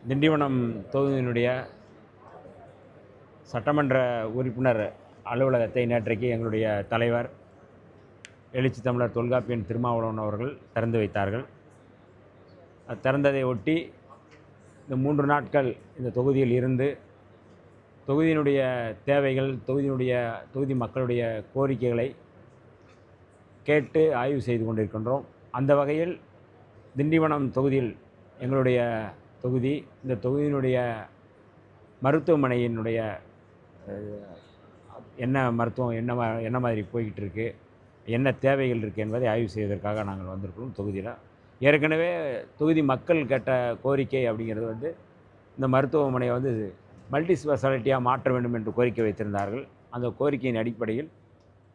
திண்டிவனம் தொகுதியினுடைய சட்டமன்ற உறுப்பினர் அலுவலகத்தை நேற்றைக்கு எங்களுடைய தலைவர் எழுச்சி தமிழர் தொல்காப்பியன் திருமாவளவன் அவர்கள் திறந்து வைத்தார்கள். திறந்ததை ஒட்டி இந்த 3 நாட்கள் இந்த தொகுதியில் இருந்து தொகுதியினுடைய தேவைகள், தொகுதி மக்களுடைய கோரிக்கைகளை கேட்டு ஆய்வு செய்து கொண்டிருக்கின்றோம். அந்த வகையில் திண்டிவனம் தொகுதியில் எங்களுடைய தொகுதி, இந்த தொகுதியினுடைய மருத்துவமனையினுடைய என்ன மருத்துவம் என்ன மாதிரி போய்கிட்டு இருக்குது, என்ன தேவைகள் இருக்குது என்பதை ஆய்வு செய்வதற்காக நாங்கள் வந்திருக்கிறோம். தொகுதியில் ஏற்கனவே தொகுதி மக்கள் கேட்ட கோரிக்கை அப்படிங்கிறது வந்து இந்த மருத்துவமனையை வந்து மல்டி ஸ்பெஷாலிட்டியாக மாற்ற வேண்டும் என்று கோரிக்கை வைத்திருந்தார்கள். அந்த கோரிக்கையின் அடிப்படையில்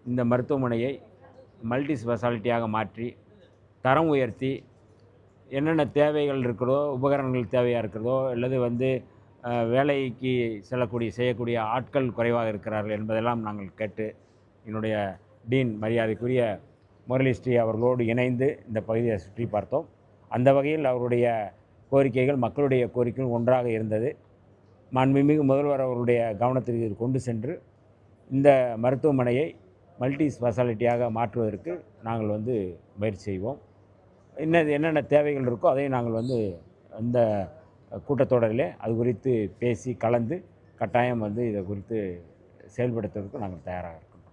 இந்த மருத்துவமனையை மல்டி ஸ்பெஷாலிட்டியாக மாற்றி தரம் உயர்த்தி என்னென்ன தேவைகள் இருக்கிறதோ, உபகரணங்கள் தேவையாக இருக்கிறதோ, அல்லது வந்து வேலைக்கு செய்யக்கூடிய ஆட்கள் குறைவாக இருக்கிறார்கள் என்பதெல்லாம் நாங்கள் கேட்டு என்னுடைய டீன் மரியாதைக்குரிய முரளிஸ்ரீ அவர்களோடு இணைந்து இந்த பகுதியை சுற்றி பார்த்தோம். அந்த வகையில் அவருடைய கோரிக்கைகள் மக்களுடைய கோரிக்கைகள் ஒன்றாக இருந்தது. மாண்புமிகு முதல்வர் அவருடைய கவனத்திற்கு கொண்டு சென்று இந்த மருத்துவமனையை மல்டி ஸ்பெஷாலிட்டியாக மாற்றுவதற்கு நாங்கள் வந்து முயற்சி செய்வோம். என்னென்ன தேவைகள் இருக்கோ அதை நாங்கள் வந்து இந்த கூட்டத்தொடரிலே அது குறித்து பேசி கலந்து கட்டாயம் வந்து இதை குறித்து செயல்படுத்துவதற்கு நாங்கள் தயாராக இருக்கோம்.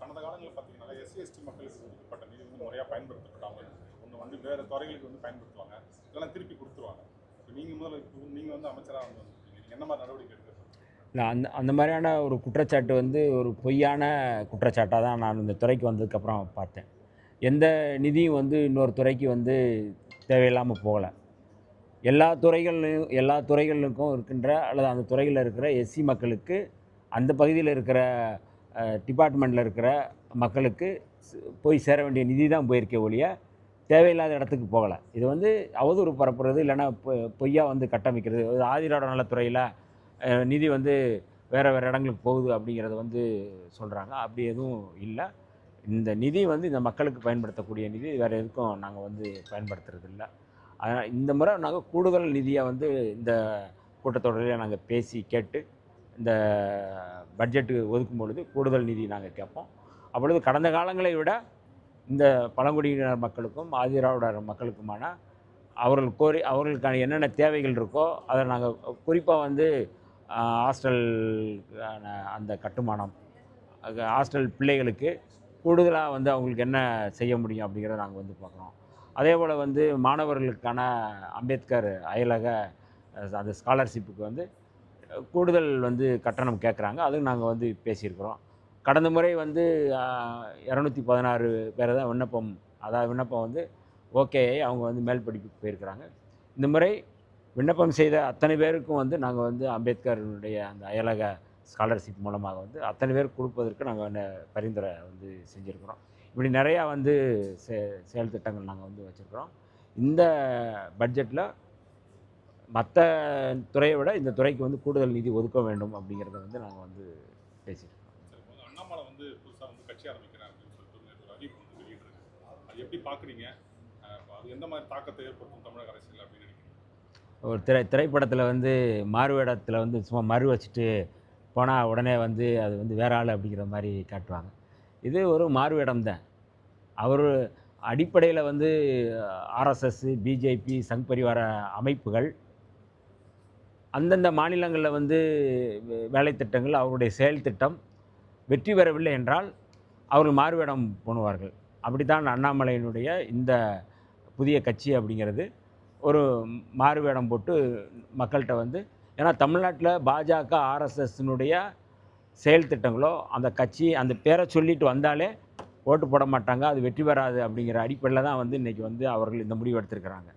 கடந்த காலங்களில் பார்த்தீங்கன்னா எஸ்சி மக்களுக்கு ஒதுக்கப்பட்ட நிதி வந்து முறையாக பயன்படுத்தப்படாமல் ஒன்று வந்து வேறு துறைகளுக்கு வந்து பயன்படுத்துவாங்க, இதெல்லாம் திருப்பி கொடுத்துருவாங்க. இப்போ நீங்கள் வந்து அமைச்சராக வந்து நீங்கள் என்ன மாதிரி நடவடிக்கை எடுக்கிறது? இல்லை, அந்த மாதிரியான ஒரு குற்றச்சாட்டு வந்து ஒரு பொய்யான குற்றச்சாட்டாக தான் நான் இந்த துறைக்கு வந்ததுக்கப்புறம் பார்த்தேன். எந்த நிதியும் வந்து இன்னொரு துறைக்கு வந்து தேவையில்லாமல் போகலை. எல்லா துறைகளுக்கும் இருக்கின்ற அல்லது அந்த துறையில் இருக்கிற எஸ்சி மக்களுக்கு, அந்த பகுதியில் இருக்கிற டிபார்ட்மெண்ட்டில் இருக்கிற மக்களுக்கு போய் சேர வேண்டிய நிதி தான் போயிருக்கே ஒழிய தேவையில்லாத இடத்துக்கு போகலை. இது வந்து அவதூறு பரப்புறது, இல்லைன்னா பொய்யா வந்து கட்டமைக்கிறது. ஆதிராட நலத்துறையில் நிதி வந்து வேறு இடங்களுக்கு போகுது அப்படிங்கிறத வந்து சொல்கிறாங்க. அப்படி எதுவும் இல்லை. இந்த நிதி வந்து இந்த மக்களுக்கு பயன்படுத்தக்கூடிய நிதி, வேறு எதுக்கும் நாங்கள் வந்து பயன்படுத்துறது இல்லை. அதனால் இந்த முறை நாங்கள் கூடுதல் நிதியை வந்து இந்த கூட்டத்தொடரில் நாங்கள் பேசி கேட்டு இந்த பட்ஜெட்டுக்கு ஒதுக்கும் பொழுது கூடுதல் நிதி நாங்கள் கேட்போம். அப்பொழுது கடந்த காலங்களை விட இந்த பழங்குடியினர் மக்களுக்கும் ஆதிதிராவிடர் மக்களுக்குமான அவர்களுக்கான என்னென்ன தேவைகள் இருக்கோ அதை நாங்கள் குறிப்பாக வந்து ஹாஸ்டல் அந்த கட்டுமானம், ஹாஸ்டல் பிள்ளைகளுக்கு கூடுதலாக வந்து அவங்களுக்கு என்ன செய்ய முடியும் அப்படிங்கிறத நாங்கள் வந்து பார்க்குறோம். அதே போல் வந்து மாணவர்களுக்கான அம்பேத்கர் அயலக அந்த ஸ்காலர்ஷிப்புக்கு வந்து கூடுதல் வந்து கட்டணம் கேட்குறாங்க. அதுவும் நாங்கள் வந்து பேசியிருக்கிறோம். கடந்த முறை வந்து 216 பேர் தான் விண்ணப்பம் வந்து ஓகே, அவங்க வந்து மேல் படிப்புக்கு போயிருக்கிறாங்க. இந்த முறை விண்ணப்பம் செய்த அத்தனை பேருக்கும் வந்து நாங்கள் வந்து அம்பேத்கருடைய அந்த அயலக ஸ்காலர்ஷிப் மூலமாக வந்து அத்தனை பேர் கொடுப்பதற்கு நாங்கள் பரிந்துரை வந்து செஞ்சுருக்கிறோம். இப்படி நிறையா வந்து செயல் திட்டங்கள் நாங்கள் வந்து வச்சுருக்கிறோம். இந்த பட்ஜெட்டில் மற்ற துறையை விட இந்த துறைக்கு வந்து கூடுதல் நிதி ஒதுக்க வேண்டும் அப்படிங்கிறத வந்து நாங்கள் வந்து பேசியிருக்கோம். அண்ணாமலை வந்து புதுசாக வந்து கட்சி ஆரம்பிக்கிறேன் அப்படின்னு சொல்லிட்டு ஒரு அறிவிப்பு வந்து வெளியிட்டிருக்கு. அது எப்படி பார்க்குறீங்க? அது எந்த மாதிரி தாக்கத்தை ஏற்படுத்தும் தமிழக அரசியல் அப்படின்னு நினைக்கிறீங்க? ஒரு திரைப்படத்தில் வந்து மாறுவேடத்தில் வந்து சும்மா மறு வச்சுட்டு போனால் உடனே வந்து அது வந்து வேற ஆள் அப்படிங்கிற மாதிரி காட்டுவாங்க. இது ஒரு மாறுவேடம் தான். அவர் அடிப்படையில் வந்து ஆர்எஸ்எஸ், பிஜேபி, சங் பரிவார அமைப்புகள் அந்தந்த மாநிலங்களில் வந்து வேலை திட்டங்கள், அவருடைய செயல் திட்டம் வெற்றி பெறவில்லை என்றால் அவர்கள் மாறுவேடம் பண்ணுவார்கள். அப்படித்தான் அண்ணாமலையினுடைய இந்த புதிய கட்சி அப்படிங்கிறது ஒரு மாறுவேடம் போட்டு மக்கள்கிட்ட வந்து, ஏன்னா தமிழ்நாட்டில் பாஜக, ஆர்எஸ்எஸ்னுடைய செயல் திட்டங்களோ அந்த கட்சி அந்த பேரை சொல்லிட்டு வந்தாலே ஓட்டு போட மாட்டாங்க, அது வெற்றி பெறாது அப்படிங்கிற அடிப்படையில் தான் வந்து இன்றைக்கி வந்து அவர்கள் இந்த முடிவு எடுத்திருக்கிறாங்க.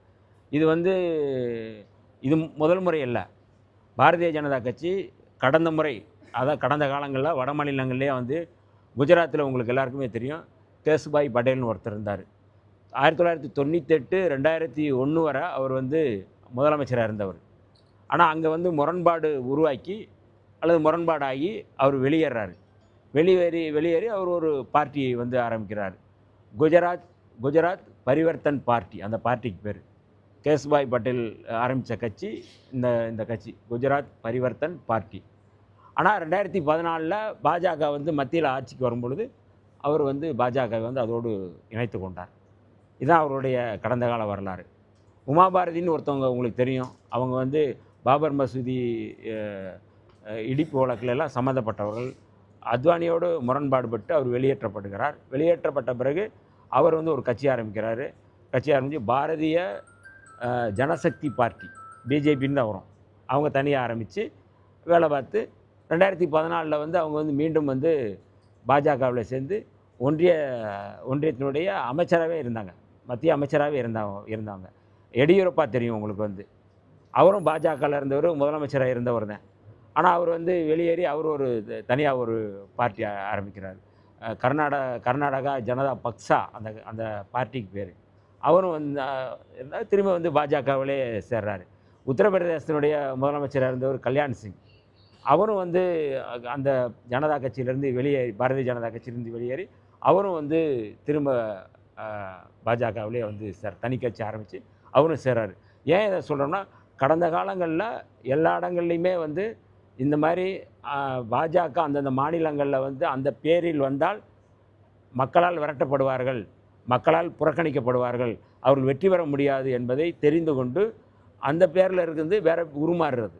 இது முதல் முறை இல்லை. பாரதிய ஜனதா கட்சி கடந்த காலங்களில் வட மாநிலங்கள்லேயே வந்து குஜராத்தில் உங்களுக்கு எல்லாருக்குமே தெரியும், கேசுபாய் பட்டேல்னு ஒருத்தர் இருந்தார். 1998 2001 வரை அவர் வந்து முதலமைச்சராக இருந்தவர். ஆனால் அங்கே வந்து முரண்பாடு உருவாக்கி அல்லது முரண்பாடாகி அவர் வெளியேறாரு. வெளியேறி அவர் ஒரு பார்ட்டியை வந்து ஆரம்பிக்கிறார். குஜராத் பரிவர்த்தன் பார்ட்டி, அந்த பார்ட்டிக்கு பேர். கேசுபாய் பட்டேல் ஆரம்பித்த கட்சி இந்த இந்த கட்சி குஜராத் பரிவர்த்தன் பார்ட்டி. ஆனால் 2014 பாஜக வந்து மத்தியில் ஆட்சிக்கு வரும்பொழுது அவர் வந்து பாஜகவை வந்து அதோடு இணைத்து கொண்டார். இதுதான் அவருடைய கடந்த கால வரலாறு. உமாபாரதின்னு ஒருத்தவங்க உங்களுக்கு தெரியும். அவங்க வந்து பாபர் மசூதி இடிப்பு வழக்கிலெல்லாம் சம்மந்தப்பட்டவர்கள். அத்வானியோடு முரண்பாடுபட்டு அவர் வெளியேற்றப்படுகிறார். வெளியேற்றப்பட்ட பிறகு அவர் வந்து ஒரு கட்சி ஆரம்பிக்கிறார். கட்சி ஆரம்பித்து பாரதிய ஜனசக்தி பார்ட்டி, பிஜேபின்னு தான் வரும். அவங்க தனியாக ஆரம்பித்து வேலை பார்த்து 2014 வந்து அவங்க வந்து மீண்டும் வந்து பாஜகவில் சேர்ந்து ஒன்றியத்தினுடைய அமைச்சராகவே இருந்தாங்க. மத்திய அமைச்சராகவே இருந்தாங்க. எடியூரப்பா தெரியும் உங்களுக்கு வந்து. அவரும் பாஜகவில் இருந்தவர், முதலமைச்சராக இருந்தவர் தான். ஆனால் அவர் வந்து வெளியேறி அவர் ஒரு தனியாக ஒரு பார்ட்டி ஆரம்பிக்கிறார். கர்நாடகா ஜனதா பக்ஷா அந்த அந்த பார்ட்டிக்கு பேர். அவரும் வந்து திரும்ப வந்து பாஜகவிலே சேர்றாரு. உத்தரப்பிரதேசத்தினுடைய முதலமைச்சராக இருந்தவர் கல்யாண் சிங், அவரும் வந்து அந்த ஜனதா கட்சியிலேருந்து வெளியேறி, பாரதிய ஜனதா கட்சியிலேருந்து வெளியேறி அவரும் வந்து திரும்ப பாஜகவிலே வந்து தனி கட்சி ஆரம்பித்து அவரும் சேர்றாரு. ஏன் இதை சொல்கிறோம்னா, கடந்த காலங்களில் எல்லா இடங்கள்லையுமே வந்து இந்த மாதிரி பாஜக அந்தந்த மாநிலங்களில் வந்து அந்த பேரில் வந்தால் மக்களால் விரட்டப்படுவார்கள், மக்களால் புறக்கணிக்கப்படுவார்கள், அவர்கள் வெற்றி பெற முடியாது என்பதை தெரிந்து கொண்டு அந்த பேரில் இருக்குது வேறு உருமாறுறது,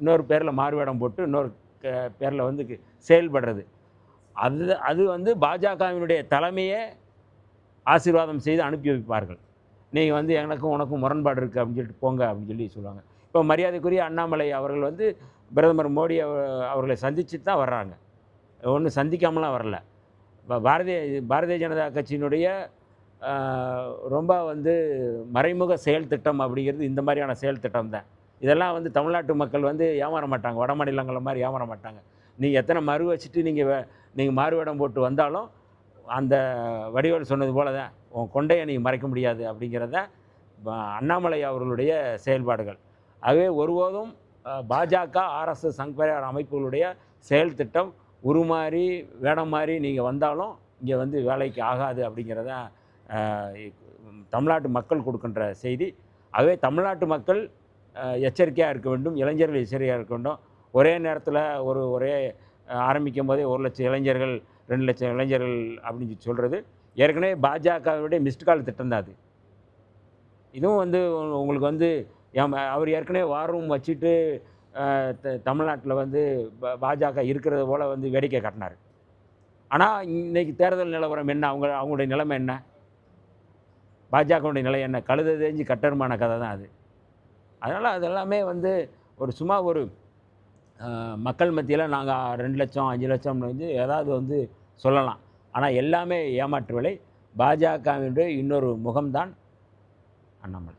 இன்னொரு பேரில் மாறுவேடம் போட்டு இன்னொரு பேரில் வந்து செயல்படுறது. அது வந்து பாஜகவினுடைய தலைமையே ஆசீர்வாதம் செய்து அனுப்பி வைப்பார்கள். நீங்கள் வந்து எனக்கும் உனக்கும் முரண்பாடு இருக்குது அப்படின்னு சொல்லிட்டு போங்க அப்படின்னு சொல்லி சொல்லுவாங்க. இப்போ மரியாதைக்குரிய அண்ணாமலை அவர்கள் வந்து பிரதமர் மோடி அவர்களை சந்தித்து தான் வர்றாங்க. ஒன்றும் சந்திக்காமலாம் வரல. பாரதிய ஜனதா கட்சியினுடைய ரொம்ப வந்து மறைமுக செயல் திட்டம் அப்படிங்கிறது இந்த மாதிரியான செயல் திட்டம் தான். இதெல்லாம் வந்து தமிழ்நாட்டு மக்கள் வந்து ஏமாற மாட்டாங்க, வட மாநிலங்களில் மாதிரி ஏமாற மாட்டாங்க. நீங்கள் எத்தனை மறு வச்சுட்டு நீங்கள் மாறுவேடம் போட்டு வந்தாலும் அந்த வடிவேல் சொன்னது போல தான், உன் கொண்டையை நீங்கள் மறைக்க முடியாது அப்படிங்கிறத அண்ணாமலை அவர்களுடைய செயல்பாடுகள். ஆகவே ஒருபோதும் பாஜக, ஆர்எஸ்எஸ், சங் பரிவார் அமைப்புகளுடைய செயல் திட்டம் உருமாறி வேடம் மாறி நீங்கள் வந்தாலும் இங்கே வந்து வேலைக்கு ஆகாது அப்படிங்கிறத தமிழ்நாட்டு மக்கள் கொடுக்கின்ற செய்தி. ஆகவே தமிழ்நாட்டு மக்கள் எச்சரிக்கையாக இருக்க வேண்டும், இளைஞர்கள் எச்சரிக்கையாக இருக்க வேண்டும். ஒரே நேரத்தில் ஒரே ஆரம்பிக்கும் போதே 1 லட்சம் இளைஞர்கள் 2 லட்சம் இளைஞர்கள் அப்படின்னு சொல்கிறது ஏற்கனவே பாஜகவுடைய மிஸ்டு கால் திட்டம் தான் அது. இதுவும் வந்து உங்களுக்கு வந்து அவர் ஏற்கனவே வார் ரூம் வச்சுட்டு தமிழ்நாட்டில் வந்து பாஜக இருக்கிறது போல் வந்து வேடிக்கை காட்டினார். ஆனால் இன்றைக்கி தேர்தல் நிலவரம் என்ன, அவங்களுடைய நிலைமை என்ன, பாஜகவுடைய நிலை என்ன, கழுத தெரிஞ்சு கட்டருமான கதை தான் அது. அதனால் அதெல்லாமே வந்து சும்மா ஒரு மக்கள் மத்தியில் நாங்கள் 2 லட்சம் 5 லட்சம்னு வந்து ஏதாவது வந்து சொல்லலாம். ஆனால் எல்லாமே ஏமாற்று வேலை. பாஜகவினுடைய இன்னொரு முகம்தான் அண்ணாமலை.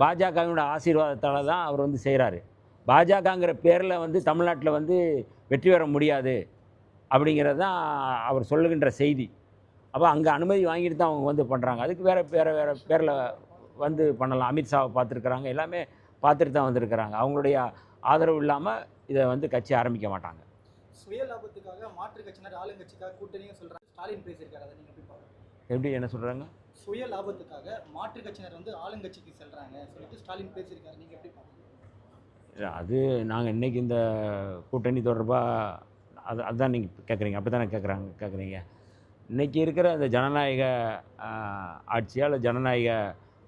பாஜகவினுடைய ஆசீர்வாதத்தால் தான் அவர் வந்து செய்கிறாரு. பாஜகங்கிற பேரில் வந்து தமிழ்நாட்டில் வந்து வெற்றி பெற முடியாது அப்படிங்கிறது தான் அவர் சொல்லுகின்ற செய்தி. அப்போ அங்கே அனுமதி வாங்கிட்டு தான் அவங்க வந்து பண்ணுறாங்க. அதுக்கு வேறு பேரில் வந்து பண்ணலாம். அமித்ஷாவை பார்த்துருக்குறாங்க, எல்லாமே பார்த்துட்டு தான் வந்திருக்கிறாங்க. அவங்களுடைய ஆதரவு இல்லாமல் இதை வந்து கட்சி ஆரம்பிக்க மாட்டாங்க. சுய லாபத்துக்காக மாற்று கட்சியினர் ஆளுங்கட்சிக்காக கூட்டணியும் சொல்கிறாங்க. ஸ்டாலின் பேசியிருக்காரு, அதை நீங்கள் எப்படி பார்க்குறீங்க? எப்படி என்ன சொல்கிறாங்க? சுய லாபத்துக்காக மாற்று கட்சியினர் வந்து ஆளுங்கட்சிக்கு செல்கிறாங்க சொல்லிட்டு ஸ்டாலின் பேசியிருக்காரு, நீங்கள் எப்படி பார்க்குறீங்க? அது நாங்கள் இன்றைக்கி இந்த கூட்டணி தொடர்பாக அதுதான் நீங்கள் கேட்குறீங்க, அப்படி தானே கேட்குறீங்க. இன்றைக்கி இருக்கிற அந்த ஜனநாயக ஆட்சியாக இல்லை ஜனநாயக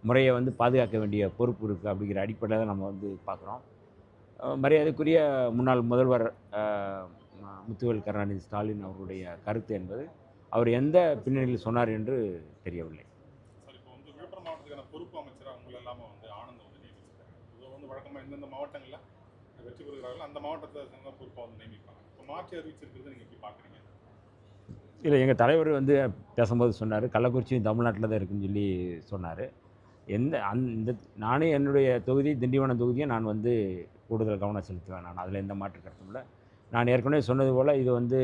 முறையை வந்து பாதுகாக்க வேண்டிய பொறுப்பு இருக்குது அப்படிங்கிற அடிப்படையில் தான் நம்ம வந்து பார்க்குறோம். மரியாதைக்குரிய முன்னாள் முதல்வர் முத்துவேல் கருணாநிதி ஸ்டாலின் அவருடைய கருத்து என்பது அவர் எந்த பின்னணியில் சொன்னார் என்று தெரியவில்லை. சார், இப்போ வந்து விழுப்புரம் மாவட்டத்துக்கான பொறுப்பு அமைச்சராக உங்களை இல்லாமல் வந்து ஆனந்த் வந்து நியமிச்சிருக்காங்க. இது வந்து வழக்கமாக எந்தெந்த மாவட்டங்களில் வெற்றி பெறுகிறார்கள் அந்த மாவட்டத்தில் சேர்ந்த பொறுப்பாக வந்து நியமிப்பாங்க. இப்போ மாற்றி அறிவிச்சிருக்கிறது நீங்கள் எப்படி பார்க்குறீங்க? இல்லை, எங்கள் தலைவர் வந்து பேசும்போது சொன்னார், கள்ளக்குறிச்சியும் தமிழ்நாட்டில் தான் இருக்குன்னு சொல்லி சொன்னார். நானே என்னுடைய தொகுதி திண்டிவனம் தொகுதியை நான் வந்து கூடுதல் கவனம் செலுத்துவேன். நான் அதில் எந்த மாற்று கருத்தும் இல்லை. நான் ஏற்கனவே சொன்னது போல் இது வந்து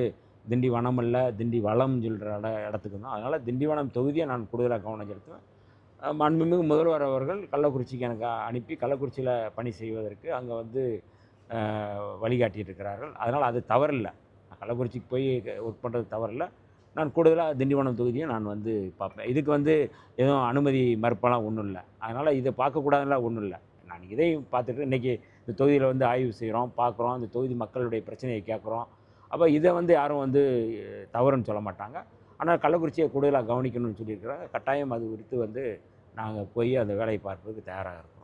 திண்டிவனம் அல்ல, திண்டிவளம்னு சொல்கிற இடத்துக்கு தான். அதனால் திண்டிவனம் தொகுதியை நான் கூடுதலாக கவனம் செலுத்துவேன். மாண்புமிகு முதல்வர் அவர்கள் கள்ளக்குறிச்சிக்கு எனக்கு அனுப்பி கள்ளக்குறிச்சியில் பணி செய்வதற்கு அங்கே வந்து வழிகாட்டிட்டு இருக்கிறார்கள். அதனால் அது தவறில்லை. கள்ளக்குறிச்சிக்கு போய் ஒர்க் பண்ணுறது தவறில்லை. நான் கூடுதலாக திண்டிவனம் தொகுதியும் நான் வந்து பார்ப்பேன். இதுக்கு வந்து எதுவும் அனுமதி மறுப்பெல்லாம் ஒன்றும் இல்லை. அதனால் இதை பார்க்கக்கூடாதுலாம் ஒன்றும் இல்லை. நான் இதையும் பார்த்துட்டு இன்றைக்கி இந்த தொகுதியில் வந்து ஆய்வு செய்கிறோம், பார்க்குறோம், இந்த தொகுதி மக்களுடைய பிரச்சனையை கேட்குறோம். அப்போ இதை வந்து யாரும் வந்து தவறுன்னு சொல்ல மாட்டாங்க. ஆனால் கள்ளக்குறிச்சியை கூடுதலாக கவனிக்கணும்னு சொல்லியிருக்கிறாங்க. கட்டாயம் அது குறித்து வந்து நாங்கள் போய் அந்த வேலையை பார்ப்பதற்கு தயாராக இருக்கோம்.